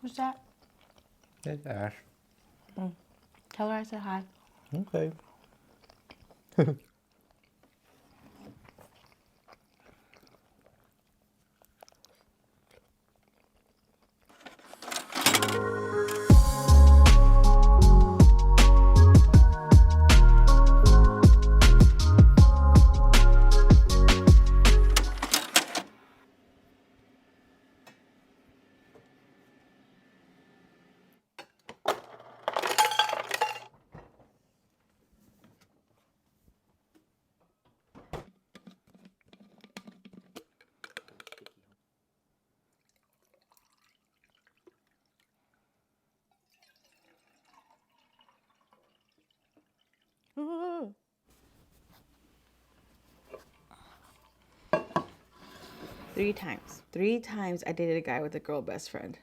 Who's that? It's Ash. Tell her I said hi. Okay. Ooh. 3 times. 3 times I dated a guy with a girl best friend.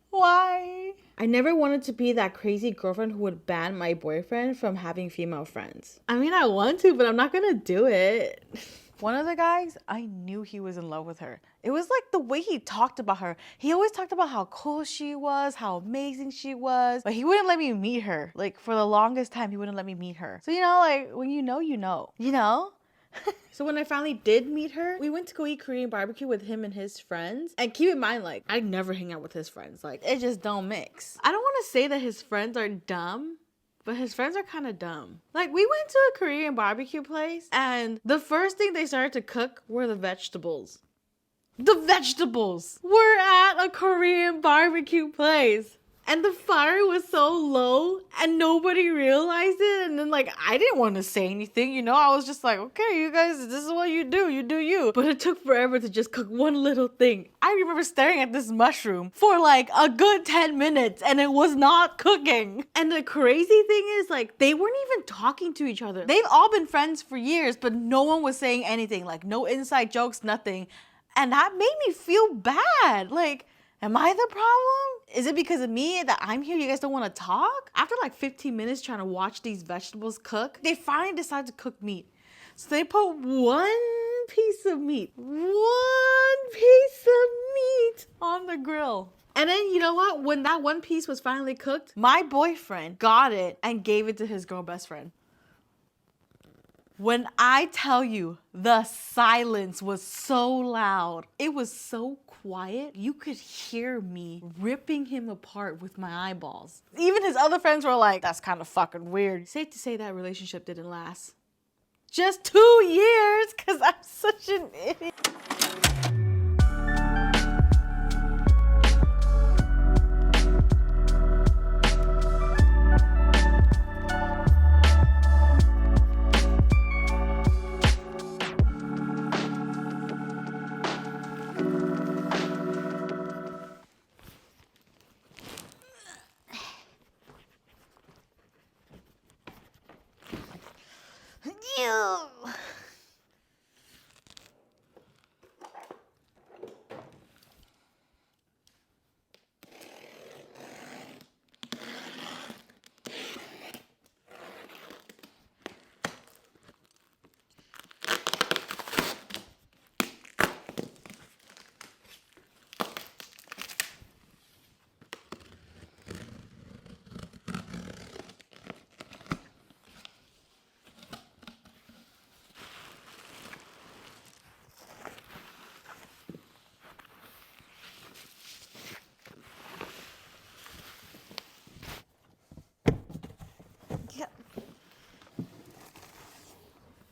Why? I never wanted to be that crazy girlfriend who would ban my boyfriend from having female friends. I mean, I want to, but I'm not gonna do it. One of the guys, I knew he was in love with her. It was like the way he talked about her. He always talked about how cool she was, how amazing she was, but he wouldn't let me meet her. Like, for the longest time, he wouldn't let me meet her. So, you know, like, when you know, you know. You know? So when I finally did meet her, we went to go eat Korean barbecue with him and his friends. And keep in mind, like, I never hang out with his friends. Like, it just don't mix. I don't want to say that his friends are dumb, but his friends are kind of dumb. Like, we went to a Korean barbecue place, and the first thing they started to cook were the vegetables. The vegetables were at a Korean barbecue place. And the fire was so low and nobody realized it. And then, like, I didn't want to say anything, you know? I was just like, okay, you guys, this is what you do you. But it took forever to just cook one little thing. I remember staring at this mushroom for like a good 10 minutes and it was not cooking. And the crazy thing is, like, they weren't even talking to each other. They've all been friends for years, but no one was saying anything. Like, no inside jokes, nothing. And that made me feel bad. Like, am I the problem? Is it because of me that I'm here? You guys don't want to talk? After like 15 minutes trying to watch these vegetables cook, they finally decided to cook meat. So they put one piece of meat on the grill. And then, you know what? When that one piece was finally cooked, my boyfriend got it and gave it to his girl best friend. When I tell you the silence was so loud, it was so quiet, you could hear me ripping him apart with my eyeballs. Even his other friends were like, that's kind of fucking weird. Safe to say that relationship didn't last. Just 2 years, because I'm such an idiot.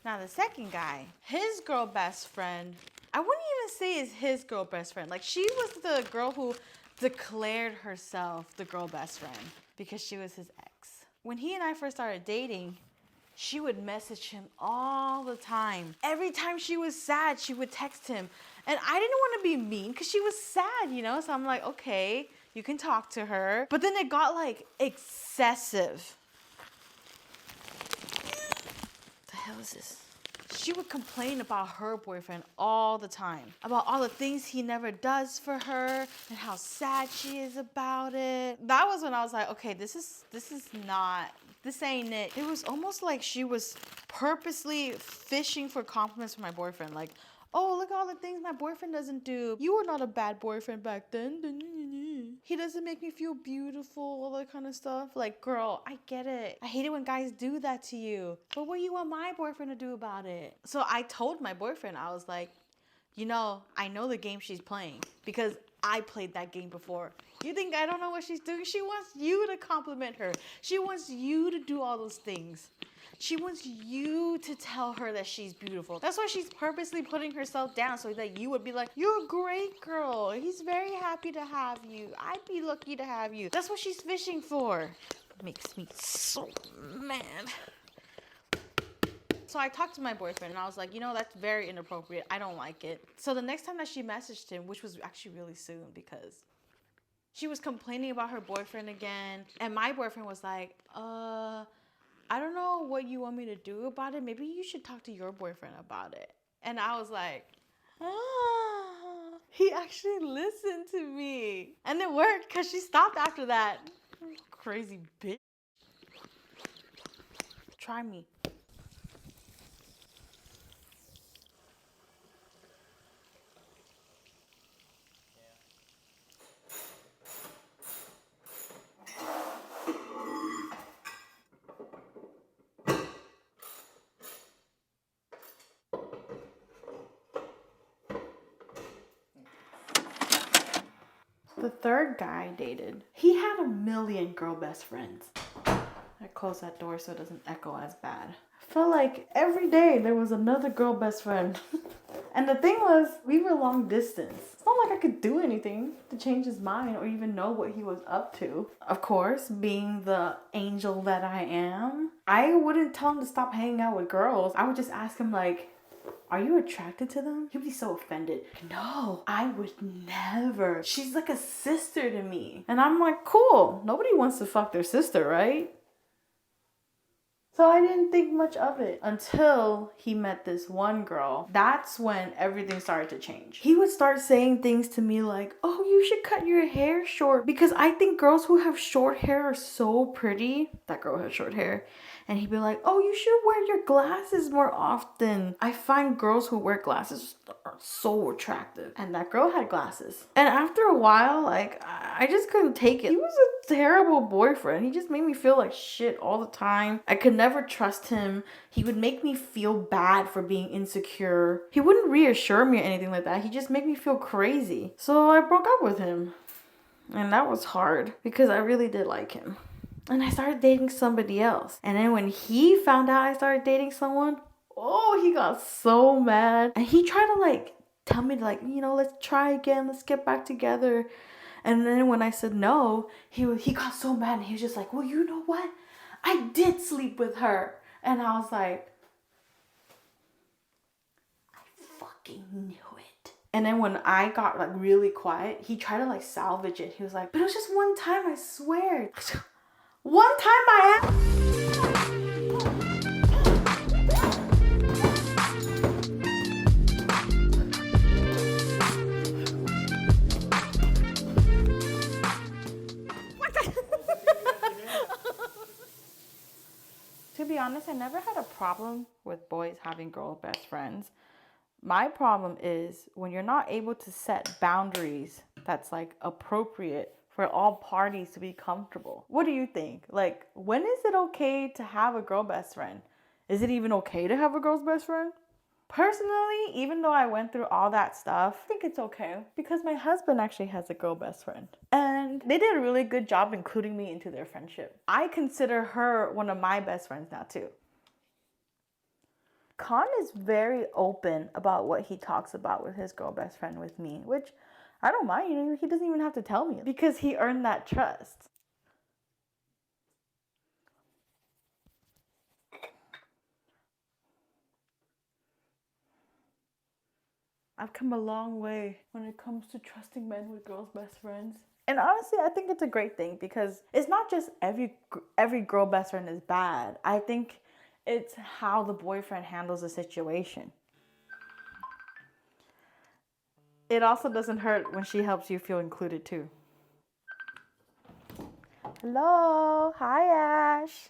Now the second guy, his girl best friend, I wouldn't even say is his girl best friend. Like, she was the girl who declared herself the girl best friend because she was his ex. When he and I first started dating, she would message him all the time. Every time she was sad, she would text him. And I didn't want to be mean because she was sad, you know? So I'm like, okay, you can talk to her. But then it got like excessive. What the hell is this? She would complain about her boyfriend all the time. About all the things he never does for her and how sad she is about it. That was when I was like, okay, this is not This ain't it. It was almost like she was purposely fishing for compliments from my boyfriend. Like, oh, look at all the things my boyfriend doesn't do. You were not a bad boyfriend back then. He doesn't make me feel beautiful, all that kind of stuff. Like, girl, I get it. I hate it when guys do that to you. But what do you want my boyfriend to do about it? So I told my boyfriend, I was like, you know, I know the game she's playing because I played that game before. You think I don't know what she's doing? She wants you to compliment her. She wants you to do all those things. She wants you to tell her that she's beautiful. That's why she's purposely putting herself down so that you would be like, you're a great girl. He's very happy to have you. I'd be lucky to have you. That's what she's fishing for. Makes me so mad. So I talked to my boyfriend and I was like, you know, that's very inappropriate. I don't like it. So the next time that she messaged him, which was actually really soon because she was complaining about her boyfriend again. And my boyfriend was like, I don't know what you want me to do about it. Maybe you should talk to your boyfriend about it. And I was like, he actually listened to me. And it worked because she stopped after that. Crazy bitch. Try me. The third guy I dated, he had a million girl best friends. I closed that door so it doesn't echo as bad. I felt like every day there was another girl best friend. And the thing was, we were long distance. It's not like I could do anything to change his mind or even know what he was up to. Of course, being the angel that I am, I wouldn't tell him to stop hanging out with girls. I would just ask him like, are you attracted to them? He'd be so offended. No, I would never. She's like a sister to me. And I'm like, cool. Nobody wants to fuck their sister, right? So I didn't think much of it until he met this one girl. That's when everything started to change. He would start saying things to me like, oh, you should cut your hair short because I think girls who have short hair are so pretty. That girl has short hair. And he'd be like, oh, you should wear your glasses more often. I find girls who wear glasses are so attractive. And that girl had glasses. And after a while, like, I just couldn't take it. He was a terrible boyfriend. He just made me feel like shit all the time. I could never trust him. He would make me feel bad for being insecure. He wouldn't reassure me or anything like that. He just made me feel crazy. So I broke up with him. And that was hard because I really did like him. And I started dating somebody else. And then when he found out I started dating someone, oh, he got so mad. And he tried to like tell me like, you know, let's try again. Let's get back together. And then when I said no, he got so mad. And he was just like, well, you know what? I did sleep with her. And I was like, I fucking knew it. And then when I got like really quiet, he tried to like salvage it. He was like, but it was just one time, I swear. One time I To be honest, I never had a problem with boys having girl best friends. My problem is when you're not able to set boundaries that's like appropriate for all parties to be comfortable. What do you think? Like, when is it okay to have a girl best friend? Is it even okay to have a girl's best friend? Personally, even though I went through all that stuff, I think it's okay because my husband actually has a girl best friend. And they did a really good job including me into their friendship. I consider her one of my best friends now too. Khan is very open about what he talks about with his girl best friend with me, which I don't mind. You know, he doesn't even have to tell me because he earned that trust. I've come a long way when it comes to trusting men with girls' best friends. And honestly, I think it's a great thing because it's not just every girl best friend is bad. I think it's how the boyfriend handles the situation. It also doesn't hurt when she helps you feel included too. Hello, hi Ash.